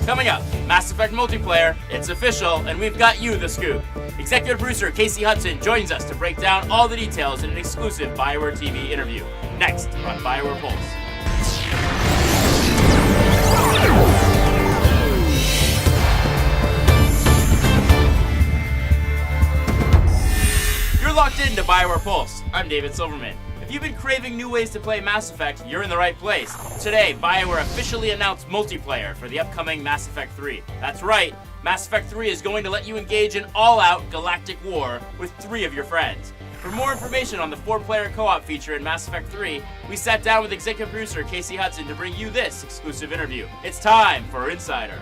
Coming up, Mass Effect multiplayer, it's official, and we've got you the scoop. Executive producer Casey Hudson joins us to break down all the details in an exclusive BioWare TV interview. Next on BioWare Pulse. You're locked into BioWare Pulse. I'm David Silverman. If you've been craving new ways to play Mass Effect, you're in the right place. Today, BioWare officially announced multiplayer for the upcoming Mass Effect 3. That's right, Mass Effect 3 is going to let you engage in all-out galactic war with 3 of your friends. For more information on the 4-player co-op feature in Mass Effect 3, we sat down with executive producer Casey Hudson to bring you this exclusive interview. It's time for Insider.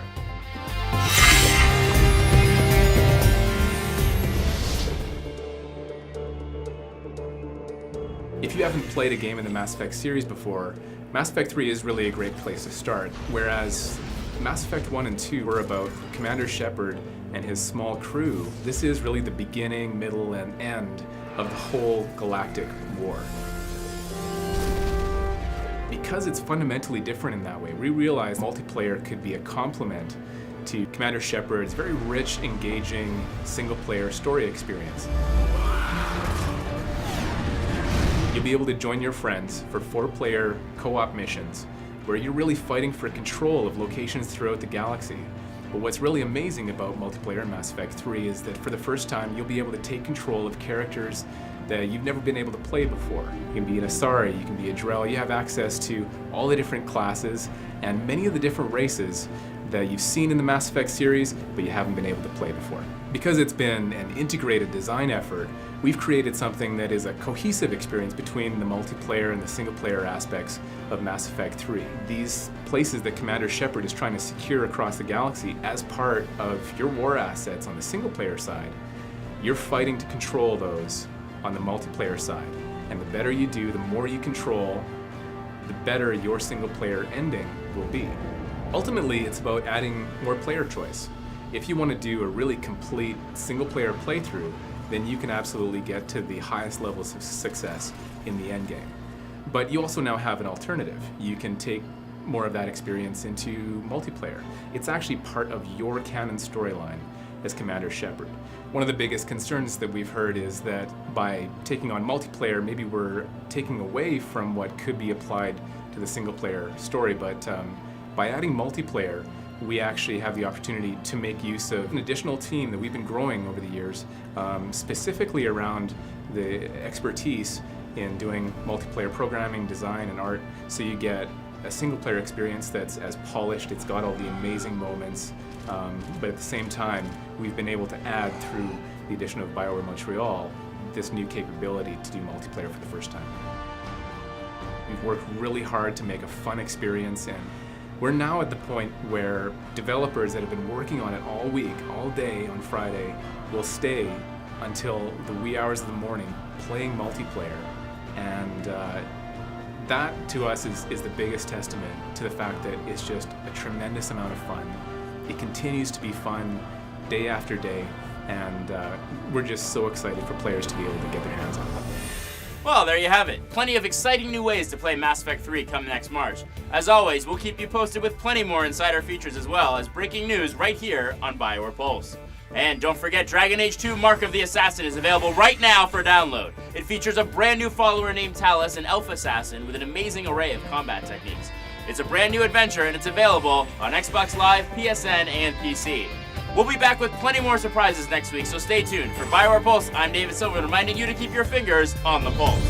If you haven't played a game in the Mass Effect series before, Mass Effect 3 is really a great place to start, whereas Mass Effect 1 and 2 were about Commander Shepard and his small crew. This is really the beginning, middle, and end of the whole galactic war. Because it's fundamentally different in that way, we realized multiplayer could be a complement to Commander Shepard's very rich, engaging, single-player story experience. You'll be able to join your friends for 4-player co-op missions where you're really fighting for control of locations throughout the galaxy. But what's really amazing about multiplayer in Mass Effect 3 is that for the first time you'll be able to take control of characters that you've never been able to play before. You can be an Asari, you can be a Drell, you have access to all the different classes and many of the different races that you've seen in the Mass Effect series, but you haven't been able to play before. Because it's been an integrated design effort, we've created something that is a cohesive experience between the multiplayer and the single-player aspects of Mass Effect 3. These places that Commander Shepard is trying to secure across the galaxy as part of your war assets on the single-player side, you're fighting to control those on the multiplayer side. And the better you do, the more you control, the better your single-player ending will be. Ultimately, it's about adding more player choice. If you want to do a really complete single-player playthrough, then you can absolutely get to the highest levels of success in the endgame. But you also now have an alternative. You can take more of that experience into multiplayer. It's actually part of your canon storyline as Commander Shepard. One of the biggest concerns that we've heard is that by taking on multiplayer, maybe we're taking away from what could be applied to the single-player story, but by adding multiplayer, we actually have the opportunity to make use of an additional team that we've been growing over the years, specifically around the expertise in doing multiplayer programming, design, and art, so you get a single-player experience that's as polished, it's got all the amazing moments, but at the same time, we've been able to add, through the addition of BioWare Montreal, this new capability to do multiplayer for the first time. We've worked really hard to make a fun experience, and we're now at the point where developers that have been working on it all week, all day on Friday, will stay until the wee hours of the morning playing multiplayer. And that, to us, is the biggest testament to the fact that it's just a tremendous amount of fun. It continues to be fun day after day, and we're just so excited for players to be able to get their hands on it. Well, there you have it. Plenty of exciting new ways to play Mass Effect 3 come next March. As always, we'll keep you posted with plenty more insider features as well as breaking news right here on BioWare Pulse. And don't forget, Dragon Age 2 Mark of the Assassin is available right now for download. It features a brand new follower named Talus, an elf assassin with an amazing array of combat techniques. It's a brand new adventure and it's available on Xbox Live, PSN, and PC. We'll be back with plenty more surprises next week, so stay tuned. For BioWare Pulse, I'm David Silver, reminding you to keep your fingers on the pulse.